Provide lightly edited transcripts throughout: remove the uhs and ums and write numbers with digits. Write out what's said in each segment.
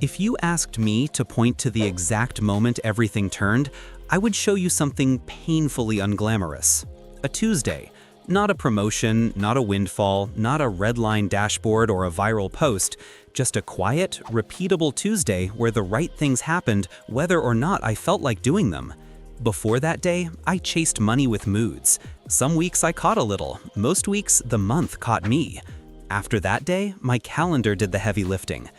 If you asked me to point to the exact moment everything turned, I would show you something painfully unglamorous. A Tuesday. Not a promotion, not a windfall, not a red line dashboard or a viral post, just a quiet, repeatable Tuesday where the right things happened whether or not I felt like doing them. Before that day, I chased money with moods. Some weeks I caught a little, most weeks the month caught me. After that day, my calendar did the heavy lifting.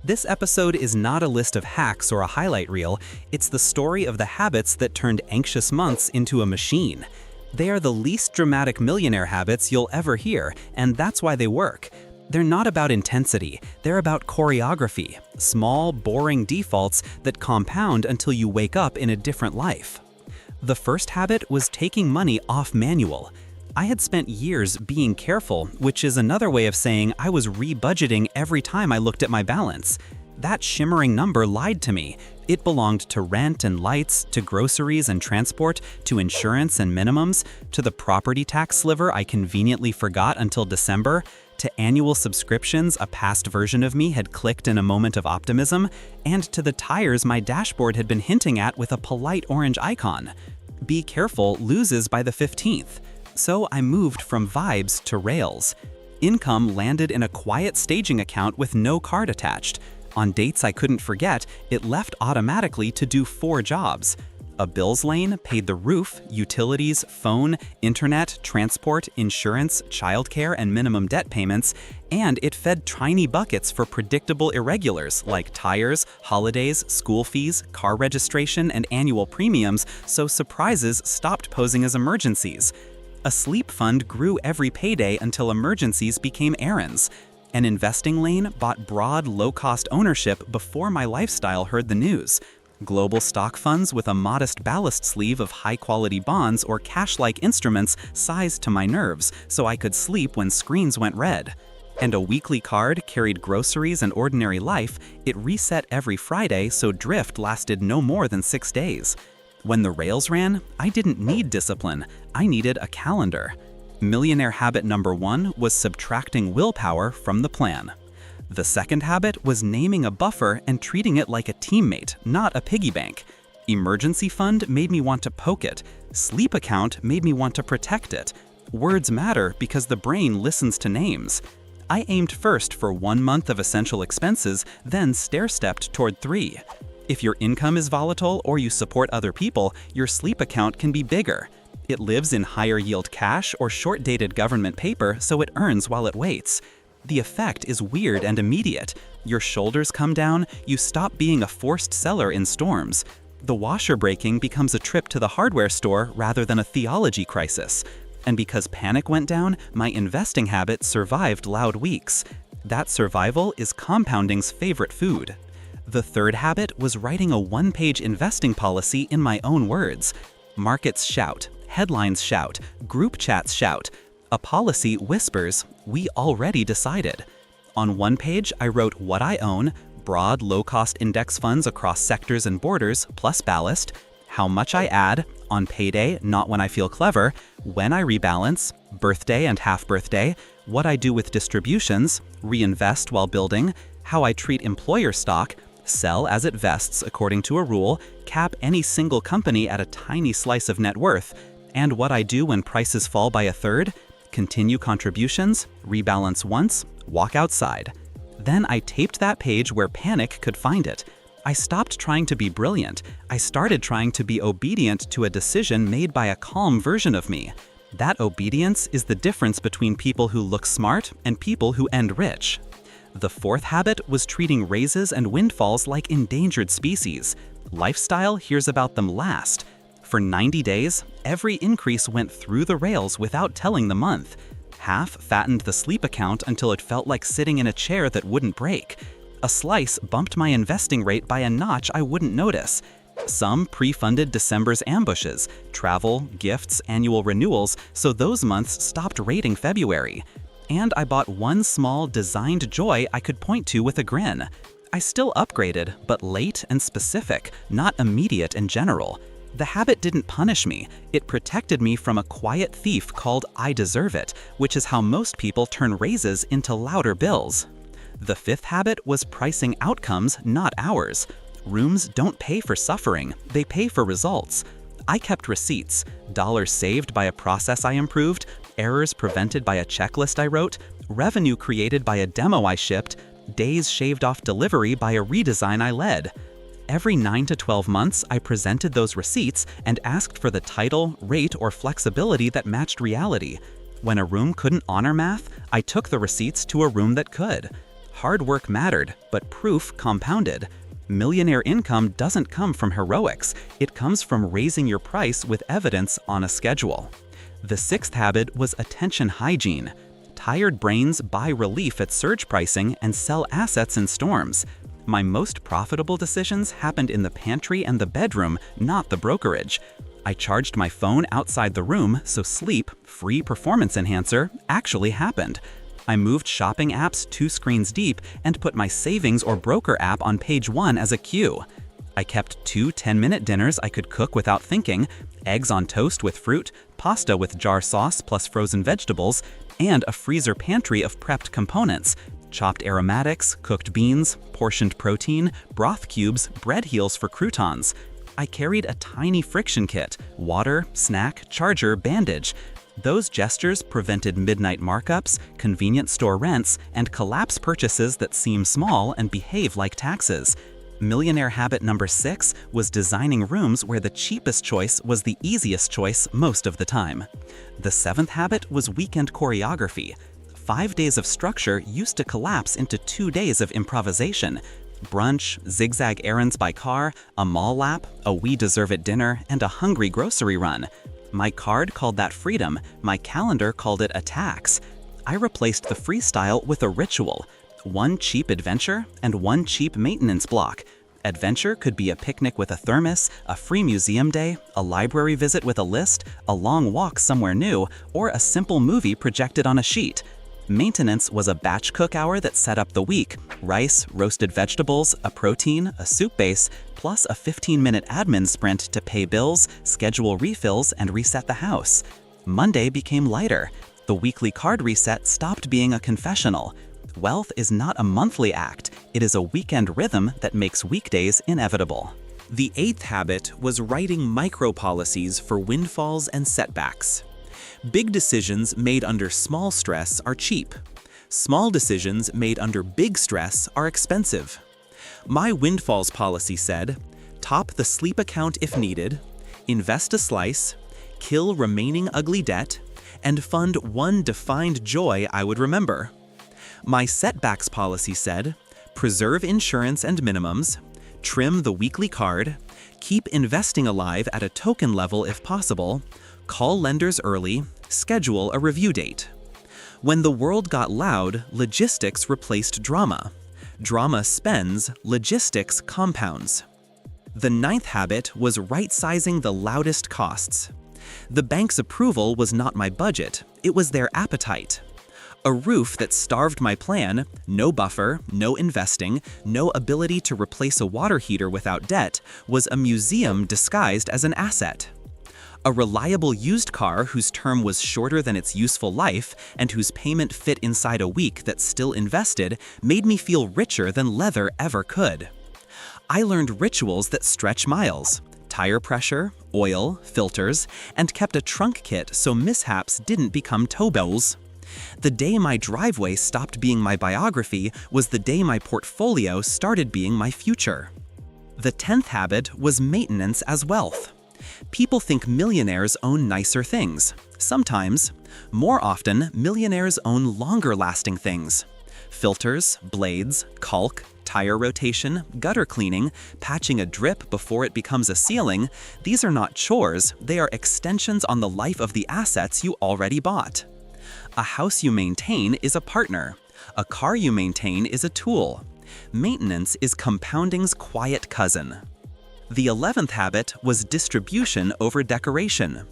This episode is not a list of hacks or a highlight reel, it's the story of the habits that turned anxious months into a machine. They are the least dramatic millionaire habits you'll ever hear, and that's why they work. They're not about intensity, they're about choreography, small, boring defaults that compound until you wake up in a different life. The first habit was taking money off manual. I had spent years being careful, which is another way of saying I was re-budgeting every time I looked at my balance. That shimmering number lied to me. It belonged to rent and lights, to groceries and transport, to insurance and minimums, to the property tax sliver I conveniently forgot until December, to annual subscriptions a past version of me had clicked in a moment of optimism, and to the tires my dashboard had been hinting at with a polite orange icon. Be careful loses by the 15th. So I moved from vibes to rails. Income landed in a quiet staging account with no card attached. On dates I couldn't forget, it left automatically to do 4 jobs. A bills lane paid the roof, utilities, phone, internet, transport, insurance, childcare, and minimum debt payments, and it fed tiny buckets for predictable irregulars like tires, holidays, school fees, car registration, and annual premiums, so surprises stopped posing as emergencies. A sleep fund grew every payday until emergencies became errands. An investing lane bought broad, low-cost ownership before my lifestyle heard the news. Global stock funds with a modest ballast sleeve of high-quality bonds or cash-like instruments sized to my nerves so I could sleep when screens went red. And a weekly card carried groceries and ordinary life. It reset every Friday so drift lasted no more than 6 days. When the rails ran, I didn't need discipline, I needed a calendar. Millionaire habit number 1 was subtracting willpower from the plan. The second habit was naming a buffer and treating it like a teammate, not a piggy bank. Emergency fund made me want to poke it. Sleep account made me want to protect it. Words matter because the brain listens to names. I aimed first for 1 month of essential expenses, then stair-stepped toward 3. If your income is volatile or you support other people, your sleep account can be bigger. It lives in higher yield cash or short-dated government paper, so it earns while it waits. The effect is weird and immediate. Your shoulders come down, you stop being a forced seller in storms. The washer breaking becomes a trip to the hardware store rather than a theology crisis. And because panic went down, my investing habit survived loud weeks. That survival is compounding's favorite food. The third habit was writing a 1-page investing policy in my own words. Markets shout, headlines shout, group chats shout. A policy whispers, we already decided. On 1 page, I wrote what I own, broad, low-cost index funds across sectors and borders, plus ballast, how much I add, on payday, not when I feel clever, when I rebalance, birthday and half-birthday, what I do with distributions, reinvest while building, how I treat employer stock, sell as it vests according to a rule, cap any single company at a tiny slice of net worth, and what I do when prices fall by 1/3, continue contributions, rebalance once, walk outside. Then I taped that page where panic could find it. I stopped trying to be brilliant. I started trying to be obedient to a decision made by a calm version of me. That obedience is the difference between people who look smart and people who end rich. The fourth habit was treating raises and windfalls like endangered species. Lifestyle hears about them last. For 90 days, every increase went through the rails without telling the month. Half fattened the sleep account until it felt like sitting in a chair that wouldn't break. A slice bumped my investing rate by a notch I wouldn't notice. Some pre-funded December's ambushes, travel, gifts, annual renewals, so those months stopped rating February. And I bought one small designed joy I could point to with a grin. I still upgraded, but late and specific, not immediate and general. The habit didn't punish me, it protected me from a quiet thief called I deserve it, which is how most people turn raises into louder bills. The fifth habit was pricing outcomes, not hours. Rooms don't pay for suffering, they pay for results. I kept receipts, dollars saved by a process I improved, errors prevented by a checklist I wrote, revenue created by a demo I shipped, days shaved off delivery by a redesign I led. Every 9 to 12 months, I presented those receipts and asked for the title, rate, or flexibility that matched reality. When a room couldn't honor math, I took the receipts to a room that could. Hard work mattered, but proof compounded. Millionaire income doesn't come from heroics, it comes from raising your price with evidence on a schedule. The sixth habit was attention hygiene. Tired brains buy relief at surge pricing and sell assets in storms. My most profitable decisions happened in the pantry and the bedroom, not the brokerage. I charged my phone outside the room, so sleep, free performance enhancer, actually happened. I moved shopping apps 2 screens deep and put my savings or broker app on page 1 as a cue. I kept 2 10-minute dinners I could cook without thinking, eggs on toast with fruit, pasta with jar sauce plus frozen vegetables, and a freezer pantry of prepped components. Chopped aromatics, cooked beans, portioned protein, broth cubes, bread heels for croutons. I carried a tiny friction kit, water, snack, charger, bandage. Those gestures prevented midnight markups, convenience store rents, and collapse purchases that seem small and behave like taxes. Millionaire habit number 6 was designing rooms where the cheapest choice was the easiest choice most of the time. The 7th habit was weekend choreography. 5 days of structure used to collapse into 2 days of improvisation. Brunch, zigzag errands by car, a mall lap, a we deserve it dinner, and a hungry grocery run. My card called that freedom, my calendar called it a tax. I replaced the freestyle with a ritual. 1 cheap adventure and 1 cheap maintenance block. Adventure could be a picnic with a thermos, a free museum day, a library visit with a list, a long walk somewhere new, or a simple movie projected on a sheet. Maintenance was a batch cook hour that set up the week: rice, roasted vegetables, a protein, a soup base, plus a 15-minute admin sprint to pay bills, schedule refills, and reset the house. Monday became lighter. The weekly card reset stopped being a confessional. Wealth is not a monthly act, it is a weekend rhythm that makes weekdays inevitable. The 8th habit was writing micro-policies for windfalls and setbacks. Big decisions made under small stress are cheap. Small decisions made under big stress are expensive. My windfalls policy said, top the sleep account if needed, invest a slice, kill remaining ugly debt, and fund one defined joy I would remember. My setbacks policy said, preserve insurance and minimums, trim the weekly card, keep investing alive at a token level if possible, call lenders early, schedule a review date. When the world got loud, logistics replaced drama. Drama spends, logistics compounds. The 9th habit was right-sizing the loudest costs. The bank's approval was not my budget, it was their appetite. A roof that starved my plan, no buffer, no investing, no ability to replace a water heater without debt, was a museum disguised as an asset. A reliable used car whose term was shorter than its useful life and whose payment fit inside a week that still invested made me feel richer than leather ever could. I learned rituals that stretch miles: tire pressure, oil, filters, and kept a trunk kit so mishaps didn't become tow bells. The day my driveway stopped being my biography was the day my portfolio started being my future. The 10th habit was maintenance as wealth. People think millionaires own nicer things. Sometimes. More often, millionaires own longer-lasting things. Filters, blades, caulk, tire rotation, gutter cleaning, patching a drip before it becomes a ceiling, these are not chores, they are extensions on the life of the assets you already bought. A house you maintain is a partner. A car you maintain is a tool. Maintenance is compounding's quiet cousin. The 11th habit was distribution over decoration.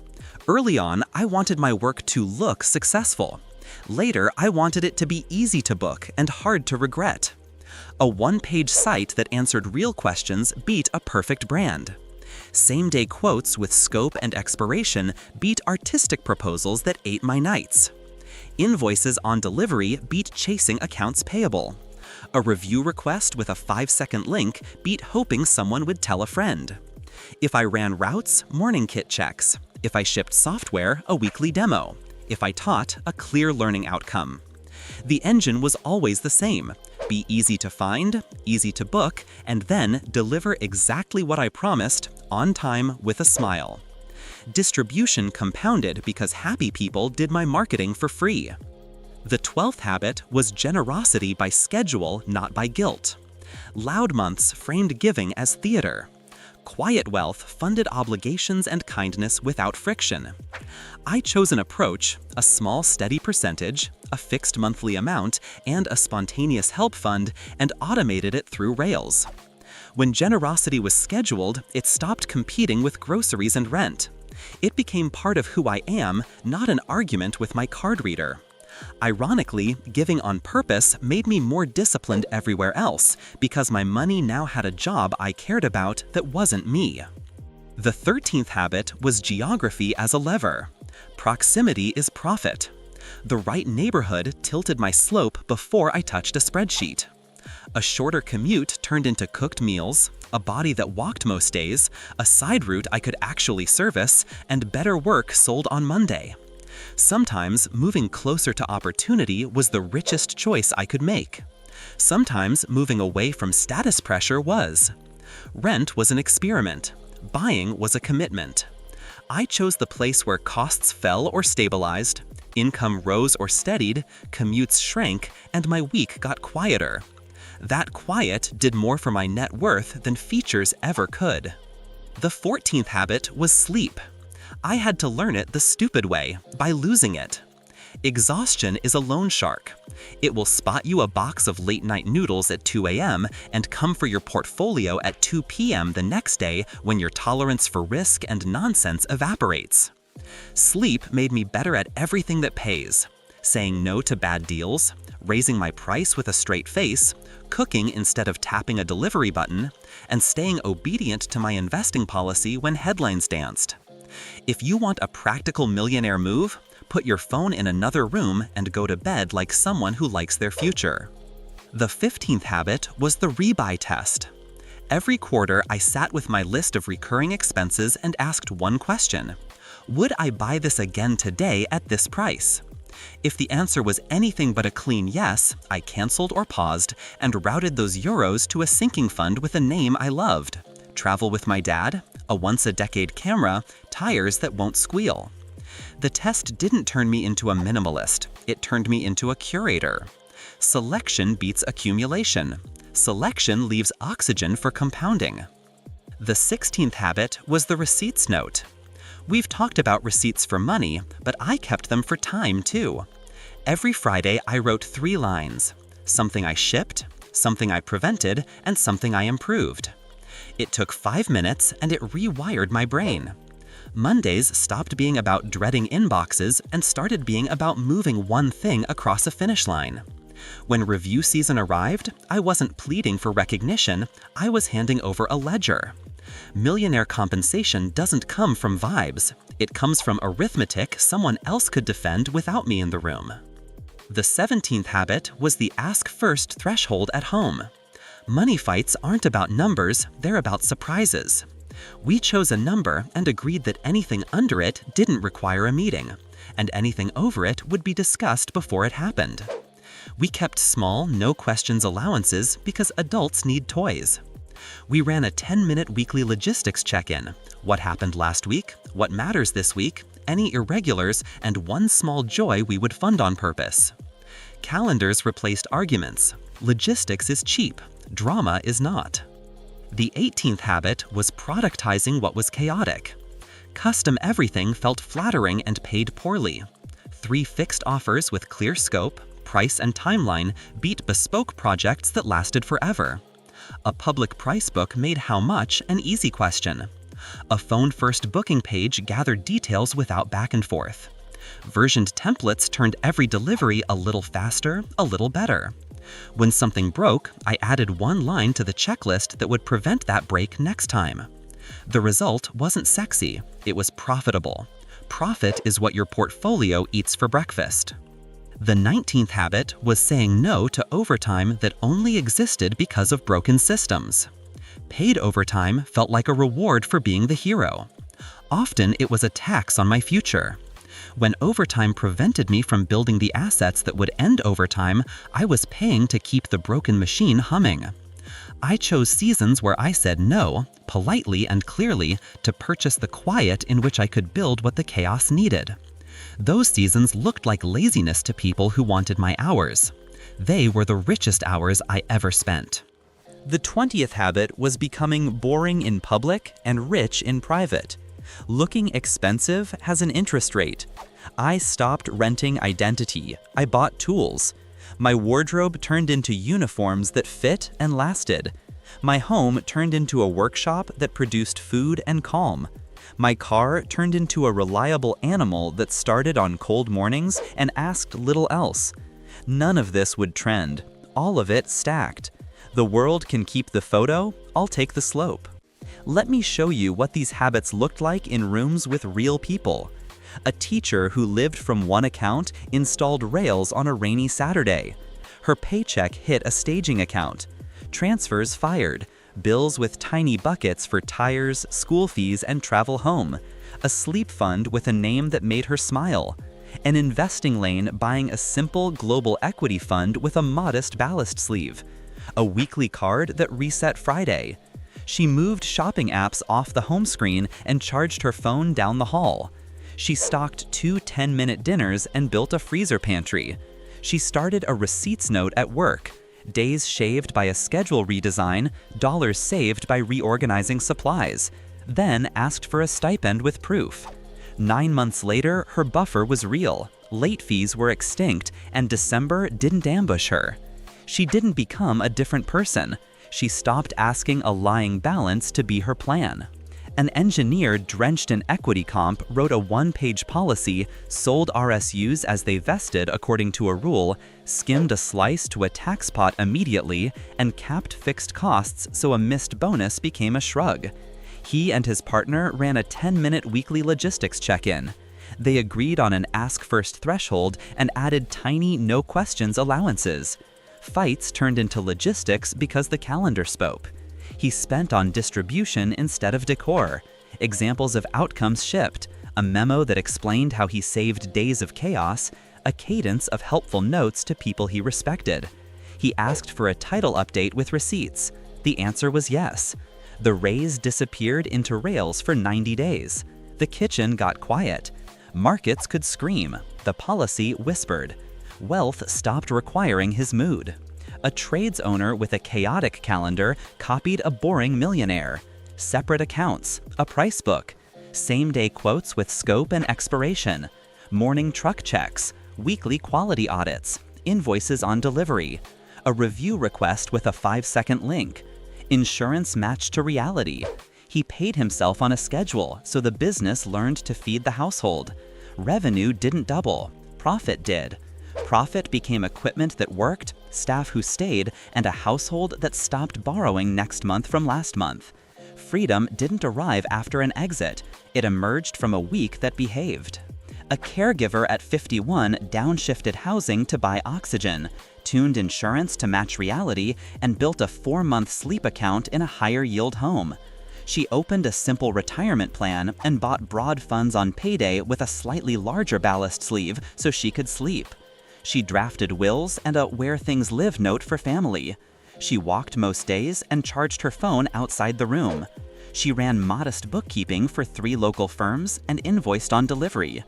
Early on, I wanted my work to look successful. Later, I wanted it to be easy to book and hard to regret. A one-page site that answered real questions beat a perfect brand. Same-day quotes with scope and expiration beat artistic proposals that ate my nights. Invoices on delivery beat chasing accounts payable. A review request with a 5-second link beat hoping someone would tell a friend. If I ran routes, morning kit checks. If I shipped software, a weekly demo. If I taught, a clear learning outcome. The engine was always the same: be easy to find, easy to book, and then deliver exactly what I promised, on time with a smile. Distribution compounded because happy people did my marketing for free. The 12th habit was generosity by schedule, not by guilt. Loud months framed giving as theater. Quiet wealth funded obligations and kindness without friction. I chose an approach: a small, steady percentage, a fixed monthly amount, and a spontaneous help fund, and automated it through Rails. When generosity was scheduled, it stopped competing with groceries and rent. It became part of who I am, not an argument with my card reader. Ironically, giving on purpose made me more disciplined everywhere else, because my money now had a job I cared about that wasn't me. The 13th habit was geography as a lever. Proximity is profit. The right neighborhood tilted my slope before I touched a spreadsheet. A shorter commute turned into cooked meals, a body that walked most days, a side route I could actually service, and better work sold on Monday. Sometimes moving closer to opportunity was the richest choice I could make. Sometimes moving away from status pressure was. Rent was an experiment. Buying was a commitment. I chose the place where costs fell or stabilized, income rose or steadied, commutes shrank, and my week got quieter. That quiet did more for my net worth than features ever could. The 14th habit was sleep. I had to learn it the stupid way, by losing it. Exhaustion is a loan shark. It will spot you a box of late-night noodles at 2 a.m. and come for your portfolio at 2 p.m. the next day when your tolerance for risk and nonsense evaporates. Sleep made me better at everything that pays: saying no to bad deals, raising my price with a straight face, cooking instead of tapping a delivery button, and staying obedient to my investing policy when headlines danced. If you want a practical millionaire move, put your phone in another room and go to bed like someone who likes their future. The 15th habit was the rebuy test. Every quarter, I sat with my list of recurring expenses and asked one question: would I buy this again today at this price? If the answer was anything but a clean yes, I canceled or paused and routed those euros to a sinking fund with a name I loved: travel with my dad, a once-a-decade camera, tires that won't squeal. The test didn't turn me into a minimalist, it turned me into a curator. Selection beats accumulation. Selection leaves oxygen for compounding. The 16th habit was the receipts note. We've talked about receipts for money, but I kept them for time too. Every Friday I wrote 3 lines: something I shipped, something I prevented, and something I improved. It took 5 minutes and it rewired my brain. Mondays stopped being about dreading inboxes and started being about moving one thing across a finish line. When review season arrived, I wasn't pleading for recognition, I was handing over a ledger. Millionaire compensation doesn't come from vibes, it comes from arithmetic someone else could defend without me in the room. The 17th habit was the ask first threshold at home. Money fights aren't about numbers, they're about surprises. We chose a number and agreed that anything under it didn't require a meeting, and anything over it would be discussed before it happened. We kept small, no-questions allowances because adults need toys. We ran a 10-minute weekly logistics check-in: what happened last week, what matters this week, any irregulars, and one small joy we would fund on purpose. Calendars replaced arguments. Logistics is cheap, drama is not. The 18th habit was productizing what was chaotic. Custom everything felt flattering and paid poorly. 3 fixed offers with clear scope, price, and timeline beat bespoke projects that lasted forever. A public price book made how much an easy question. A phone-first booking page gathered details without back and forth. Versioned templates turned every delivery a little faster, a little better. When something broke, I added one line to the checklist that would prevent that break next time. The result wasn't sexy, it was profitable. Profit is what your portfolio eats for breakfast. The 19th habit was saying no to overtime that only existed because of broken systems. Paid overtime felt like a reward for being the hero. Often it was a tax on my future. When overtime prevented me from building the assets that would end overtime, I was paying to keep the broken machine humming. I chose seasons where I said no, politely and clearly, to purchase the quiet in which I could build what the chaos needed. Those seasons looked like laziness to people who wanted my hours. They were the richest hours I ever spent. The 20th habit was becoming boring in public and rich in private. Looking expensive has an interest rate. I stopped renting identity. I bought tools. My wardrobe turned into uniforms that fit and lasted. My home turned into a workshop that produced food and calm. My car turned into a reliable animal that started on cold mornings and asked little else. None of this would trend. All of it stacked. The world can keep the photo, I'll take the slope. Let me show you what these habits looked like in rooms with real people. A teacher who lived from one account installed rails on a rainy Saturday. Her paycheck hit a staging account. Transfers fired. Bills with tiny buckets for tires, school fees, and travel home. A sleep fund with a name that made her smile. An investing lane buying a simple global equity fund with a modest ballast sleeve. A weekly card that reset Friday. She moved shopping apps off the home screen and charged her phone down the hall. She stocked 2 10-minute dinners and built a freezer pantry. She started a receipts note at work. Days shaved by a schedule redesign, dollars saved by reorganizing supplies. Then asked for a stipend with proof. 9 months later, her buffer was real. Late fees were extinct, and December didn't ambush her. She didn't become a different person. She stopped asking a lying balance to be her plan. An engineer drenched in equity comp wrote a one-page policy, sold RSUs as they vested according to a rule, skimmed a slice to a tax pot immediately, and capped fixed costs so a missed bonus became a shrug. He and his partner ran a 10-minute weekly logistics check-in. They agreed on an ask-first threshold and added tiny no-questions allowances. Fights turned into logistics because the calendar spoke. He spent on distribution instead of decor. Examples of outcomes shipped, a memo that explained how he saved days of chaos, a cadence of helpful notes to people he respected. He asked for a title update with receipts. The answer was yes. The raise disappeared into rails for 90 days. The kitchen got quiet. Markets could scream. The policy whispered. Wealth stopped requiring his mood. A trades owner with a chaotic calendar copied a boring Millionaire. Separate accounts, a price book, same-day quotes with scope and expiration, morning truck checks, weekly quality audits, invoices on delivery, a review request with a 5-second link, insurance matched to reality. He paid himself on a schedule so the business learned to feed the household. Revenue didn't double, profit did. Profit became equipment that worked, staff who stayed, and a household that stopped borrowing next month from last month. Freedom didn't arrive after an exit. It emerged from a week that behaved. A caregiver at 51 downshifted housing to buy oxygen, tuned insurance to match reality, and built a 4-month sleep account in a higher-yield home. She opened a simple retirement plan and bought broad funds on payday with a slightly larger ballast sleeve so she could sleep. She drafted wills and a where things live note for family. She walked most days and charged her phone outside the room. She ran modest bookkeeping for 3 local firms and invoiced on delivery.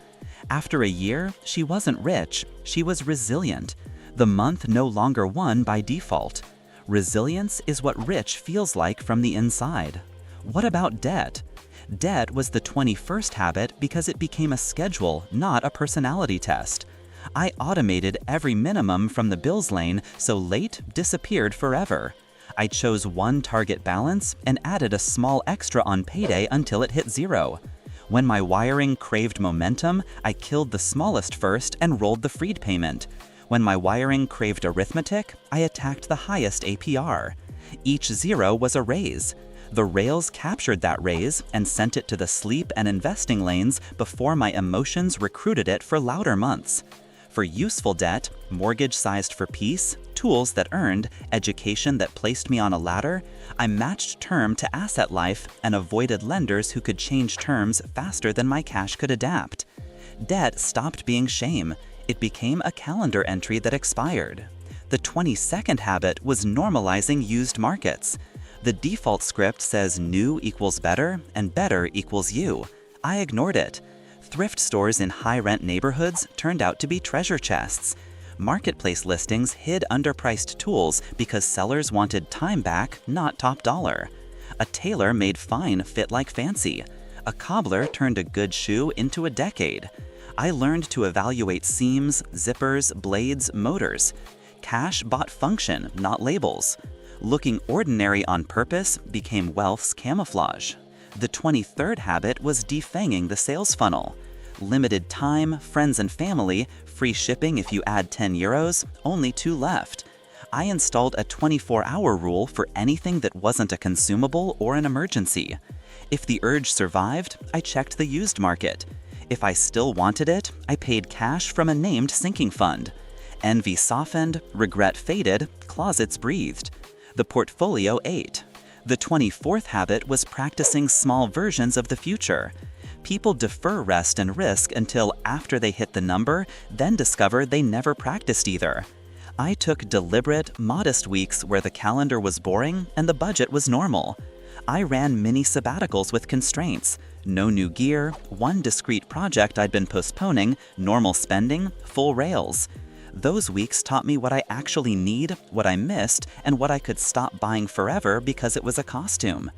After a year, she wasn't rich, she was resilient. The month no longer won by default. Resilience is what rich feels like from the inside. What about debt? Debt was the 21st habit because it became a schedule, not a personality test. I automated every minimum from the bills lane so late disappeared forever. I chose one target balance and added a small extra on payday until it hit 0. When my wiring craved momentum, I killed the smallest first and rolled the freed payment. When my wiring craved arithmetic, I attacked the highest APR. Each 0 was a raise. The rails captured that raise and sent it to the sleep and investing lanes before my emotions recruited it for louder months. For useful debt, mortgage sized for peace, tools that earned, education that placed me on a ladder, I matched term to asset life and avoided lenders who could change terms faster than my cash could adapt. Debt stopped being shame. It became a calendar entry that expired. The 22nd habit was normalizing used markets. The default script says new equals better and better equals you. I ignored it. Thrift stores in high-rent neighborhoods turned out to be treasure chests. Marketplace listings hid underpriced tools because sellers wanted time back, not top dollar. A tailor made fine fit like fancy. A cobbler turned a good shoe into a decade. I learned to evaluate seams, zippers, blades, motors. Cash bought function, not labels. Looking ordinary on purpose became wealth's camouflage. The 23rd habit was defanging the sales funnel. Limited time, friends and family, free shipping if you add 10 euros, only 2 left. I installed a 24-hour rule for anything that wasn't a consumable or an emergency. If the urge survived, I checked the used market. If I still wanted it, I paid cash from a named sinking fund. Envy softened, regret faded, closets breathed. The portfolio ate. The 24th habit was practicing small versions of the future. People defer rest and risk until after they hit the number, then discover they never practiced either. I took deliberate, modest weeks where the calendar was boring and the budget was normal. I ran mini sabbaticals with constraints. No new gear, one discrete project I'd been postponing, normal spending, full rails. Those weeks taught me what I actually need, what I missed, and what I could stop buying forever because it was a costume.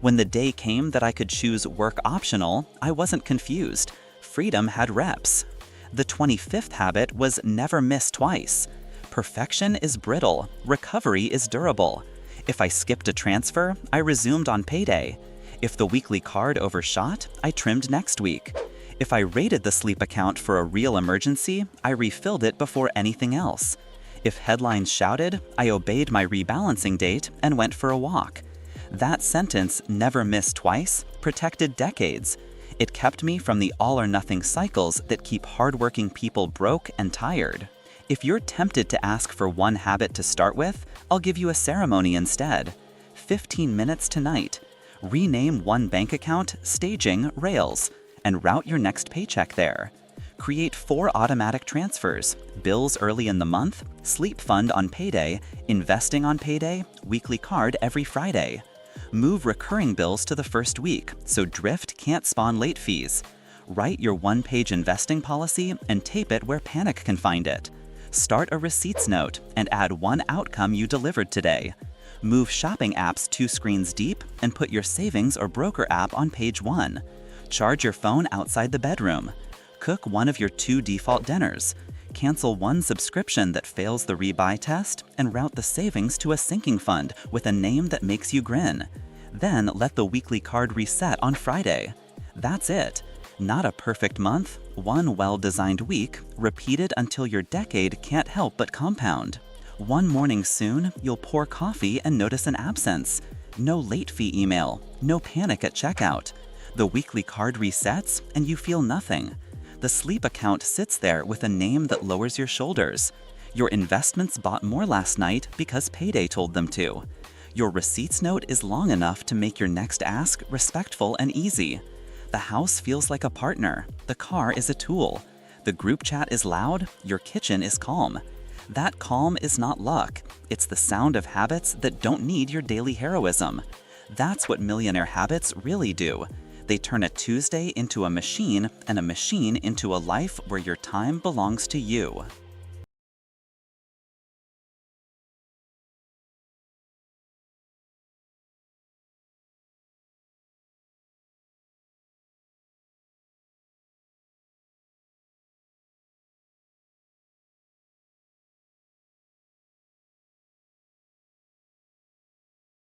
When the day came that I could choose work optional, I wasn't confused. Freedom had reps. The 25th habit was never miss twice. Perfection is brittle, recovery is durable. If I skipped a transfer, I resumed on payday. If the weekly card overshot, I trimmed next week. If I rated the sleep account for a real emergency, I refilled it before anything else. If headlines shouted, I obeyed my rebalancing date and went for a walk. That sentence, never miss twice, protected decades. It kept me from the all-or-nothing cycles that keep hardworking people broke and tired. If you're tempted to ask for one habit to start with, I'll give you a ceremony instead. 15 minutes tonight. Rename one bank account, staging, Rails, and route your next paycheck there. Create 4 automatic transfers, bills early in the month, sleep fund on payday, investing on payday, weekly card every Friday. Move recurring bills to the first week so drift can't spawn late fees. Write your one-page investing policy and tape it where panic can find it. Start a receipts note and add one outcome you delivered today. Move shopping apps 2 screens deep and put your savings or broker app on page 1. Charge your phone outside the bedroom. Cook one of your 2 default dinners. Cancel one subscription that fails the rebuy test and route the savings to a sinking fund with a name that makes you grin. Then let the weekly card reset on Friday. That's it. Not a perfect month, one well-designed week, repeated until your decade can't help but compound. One morning soon, you'll pour coffee and notice an absence. No late fee email, no panic at checkout. The weekly card resets and you feel nothing. The sleep account sits there with a name that lowers your shoulders. Your investments bought more last night because payday told them to. Your receipts note is long enough to make your next ask respectful and easy. The house feels like a partner. The car is a tool. The group chat is loud. Your kitchen is calm. That calm is not luck. It's the sound of habits that don't need your daily heroism. That's what millionaire habits really do. They turn a Tuesday into a machine and a machine into a life where your time belongs to you.